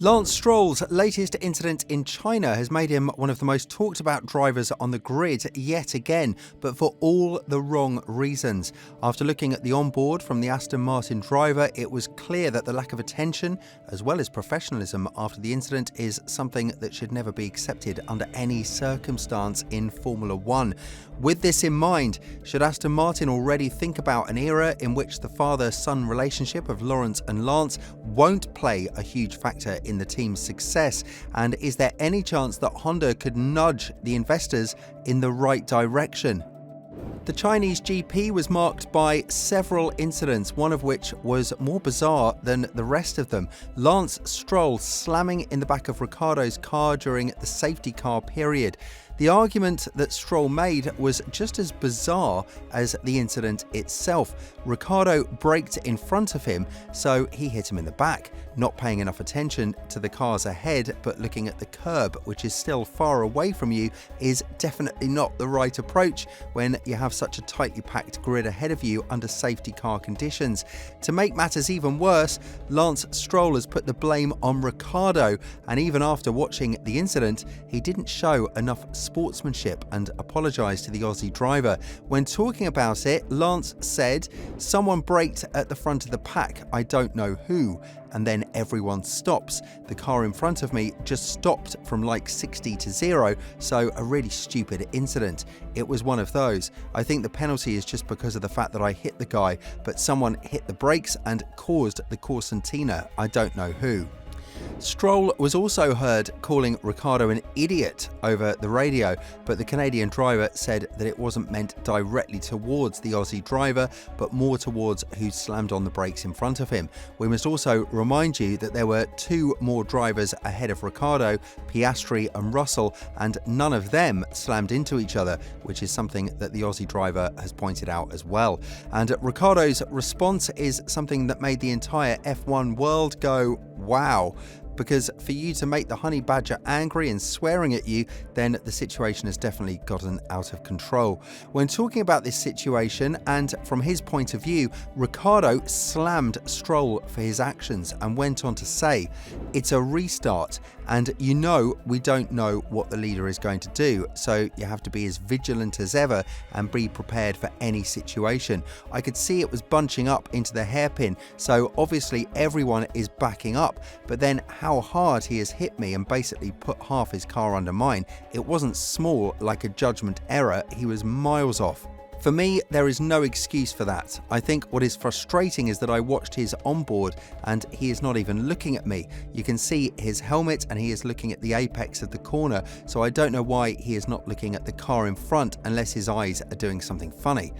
Lance Stroll's latest incident in China has made him one of the most talked about drivers on the grid yet again, but for all the wrong reasons. After looking at the onboard from the Aston Martin driver, it was clear that the lack of attention, as well as professionalism after the incident, is something that should never be accepted under any circumstance in Formula One. With this in mind, should Aston Martin already think about an era in which the father-son relationship of Lawrence and Lance won't play a huge factor in the team's success? And is there any chance that Honda could nudge the investors in the right direction? The Chinese GP was marked by several incidents, one of which was more bizarre than the rest of them. Lance Stroll slamming in the back of Ricciardo's car during the safety car period. The argument that Stroll made was just as bizarre as the incident itself. Ricciardo braked in front of him, so he hit him in the back, not paying enough attention to the cars ahead but looking at the curb, which is still far away from you, is definitely not the right approach when you have such a tightly packed grid ahead of you under safety car conditions. To make matters even worse, Lance Stroll has put the blame on Ricciardo, and even after watching the incident, he didn't show enough sportsmanship and apologised to the Aussie driver. When talking about it, Lance said, "Someone braked at the front of the pack, I don't know who, and then everyone stops. The car in front of me just stopped from like 60 to 0, so a really stupid incident. It was one of those. I think the penalty is just because of the fact that I hit the guy, but someone hit the brakes and caused the Corsantina. I don't know who." Stroll was also heard calling Ricciardo an idiot over the radio, but the Canadian driver said that it wasn't meant directly towards the Aussie driver, but more towards who slammed on the brakes in front of him. We must also remind you that there were two more drivers ahead of Ricciardo, Piastri and Russell, and none of them slammed into each other, which is something that the Aussie driver has pointed out as well. And Ricciardo's response is something that made the entire F1 world go, wow. Because for you to make the honey badger angry and swearing at you, then the situation has definitely gotten out of control. When talking about this situation, and from his point of view, Ricciardo slammed Stroll for his actions and went on to say, "It's a restart, and you know we don't know what the leader is going to do, so you have to be as vigilant as ever and be prepared for any situation. I could see it was bunching up into the hairpin, so obviously everyone is backing up, but then how hard he has hit me and basically put half his car under mine. It wasn't small like a judgment error, he was miles off." For me, there is no excuse for that. I think what is frustrating is that I watched his onboard and he is not even looking at me. You can see his helmet and he is looking at the apex of the corner, so I don't know why he is not looking at the car in front unless his eyes are doing something funny.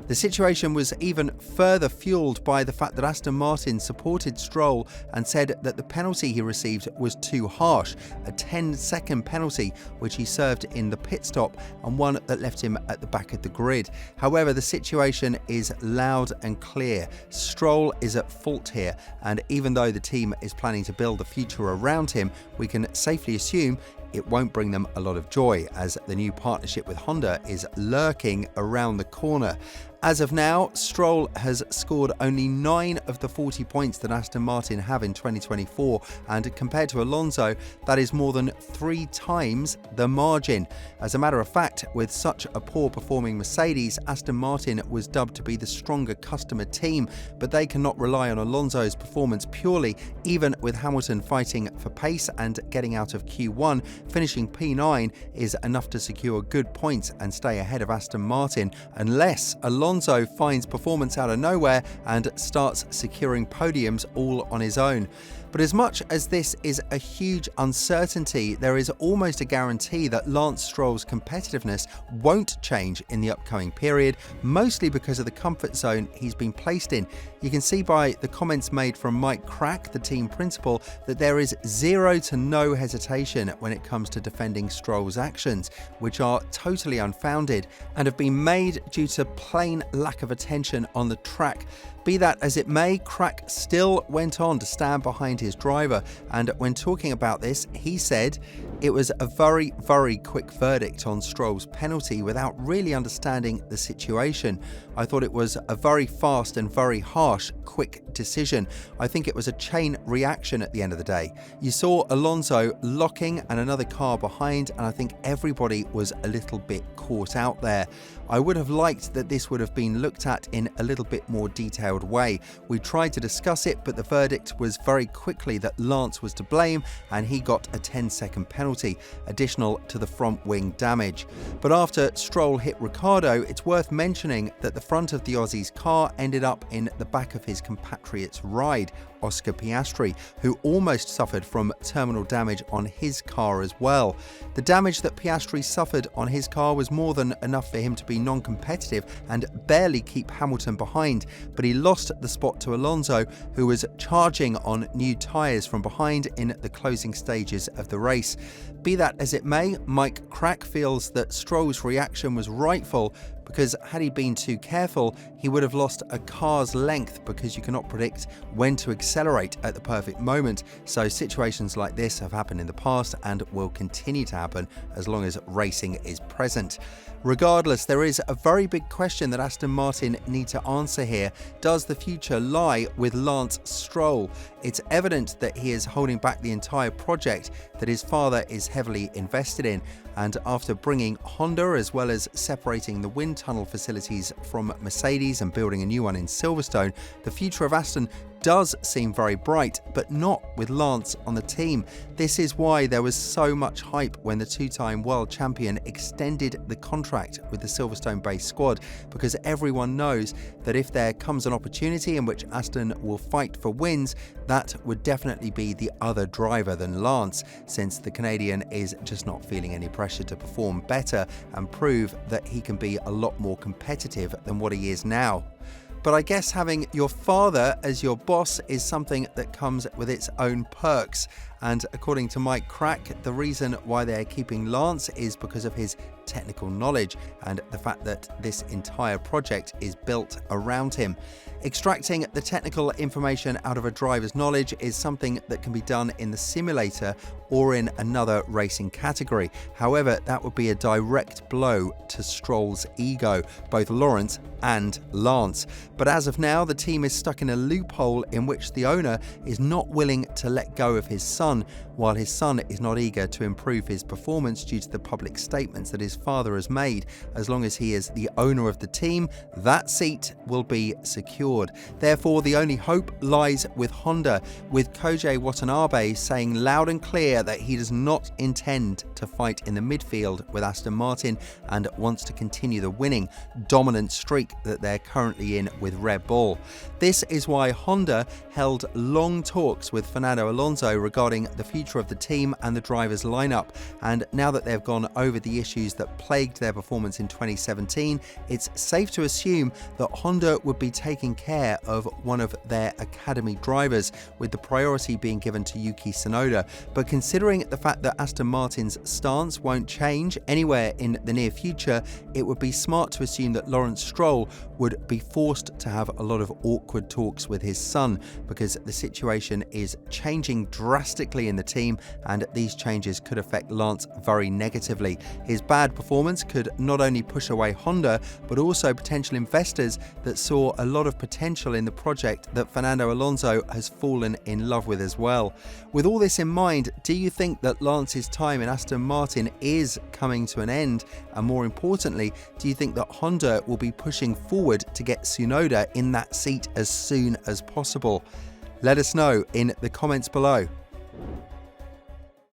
The situation was even further fueled by the fact that Aston Martin supported Stroll and said that the penalty he received was too harsh, a 10-second penalty which he served in the pit stop and one that left him at the back of the grid. However, the situation is loud and clear. Stroll is at fault here, and even though the team is planning to build a future around him, we can safely assume it won't bring them a lot of joy, as the new partnership with Honda is lurking around the corner. As of now, Stroll has scored only 9 of the 40 points that Aston Martin have in 2024, and compared to Alonso, that is more than 3 times the margin. As a matter of fact, with such a poor performing Mercedes, Aston Martin was dubbed to be the stronger customer team, but they cannot rely on Alonso's performance purely. Even with Hamilton fighting for pace and getting out of Q1, finishing P9 is enough to secure good points and stay ahead of Aston Martin, unless Alonso finds performance out of nowhere and starts securing podiums all on his own. But as much as this is a huge uncertainty, there is almost a guarantee that Lance Stroll's competitiveness won't change in the upcoming period, mostly because of the comfort zone he's been placed in. You can see by the comments made from Mike Crack, the team principal, that there is zero to no hesitation when it comes to defending Stroll's actions, which are totally unfounded and have been made due to plain lack of attention on the track. Be that as it may, Crack still went on to stand behind his driver, and when talking about this, he said, It was a very, very quick verdict on Stroll's penalty without really understanding the situation. I thought it was a very fast and very harsh, quick decision. I think it was a chain reaction at the end of the day. You saw Alonso locking and another car behind, and I think everybody was a little bit caught out there. I would have liked that this would have been looked at in a little bit more detailed way. We tried to discuss it, but the verdict was very quickly that Lance was to blame and he got a 10-second penalty, additional to the front wing damage. But after Stroll hit Ricciardo, it's worth mentioning that the front of the Aussie's car ended up in the back of his compatriot's ride, Oscar Piastri, who almost suffered from terminal damage on his car as well. The damage that Piastri suffered on his car was more than enough for him to be non-competitive and barely keep Hamilton behind, but he lost the spot to Alonso, who was charging on new tyres from behind in the closing stages of the race. Be that as it may, Mike Crack feels that Stroll's reaction was rightful, because had he been too careful, he would have lost a car's length, because you cannot predict when to accelerate at the perfect moment. So situations like this have happened in the past and will continue to happen as long as racing is present. Regardless, there is a very big question that Aston Martin need to answer here. Does the future lie with Lance Stroll? It's evident that he is holding back the entire project that his father is heavily invested in. And after bringing Honda, as well as separating the wind tunnel facilities from Mercedes and building a new one in Silverstone, the future of Aston does seem very bright, but not with Lance on the team. This is why there was so much hype when the two-time world champion extended the contract with the Silverstone-based squad, because everyone knows that if there comes an opportunity in which Aston will fight for wins, that would definitely be the other driver than Lance, since the Canadian is just not feeling any pressure to perform better and prove that he can be a lot more competitive than what he is now. But I guess having your father as your boss is something that comes with its own perks. And according to Mike Crack, the reason why they're keeping Lance is because of his technical knowledge and the fact that this entire project is built around him. Extracting the technical information out of a driver's knowledge is something that can be done in the simulator or in another racing category. However, that would be a direct blow to Stroll's ego, both Lawrence and Lance. But as of now, the team is stuck in a loophole in which the owner is not willing to let go of his son, while his son is not eager to improve his performance due to the public statements that his father has made. As long as he is the owner of the team, that seat will be secured. Therefore, the only hope lies with Honda, with Koji Watanabe saying loud and clear that he does not intend to fight in the midfield with Aston Martin and wants to continue the winning, dominant streak that they're currently in with Red Bull. This is why Honda held long talks with Fernando Alonso regarding the future of the team and the drivers' lineup, and now that they've gone over the issues that plagued their performance in 2017, it's safe to assume that Honda would be taking care of one of their academy drivers, with the priority being given to Yuki Tsunoda. But considering the fact that Aston Martin's stance won't change anywhere in the near future, it would be smart to assume that Lawrence Stroll would be forced to have a lot of awkward talks with his son, because the situation is changing drastically in the team, and these changes could affect Lance very negatively. His bad performance could not only push away Honda, but also potential investors that saw a lot of potential in the project that Fernando Alonso has fallen in love with as well. With all this in mind, do you think that Lance's time in Aston Martin is coming to an end? And more importantly, do you think that Honda will be pushing forward to get Tsunoda in that seat as soon as possible? Let us know in the comments below.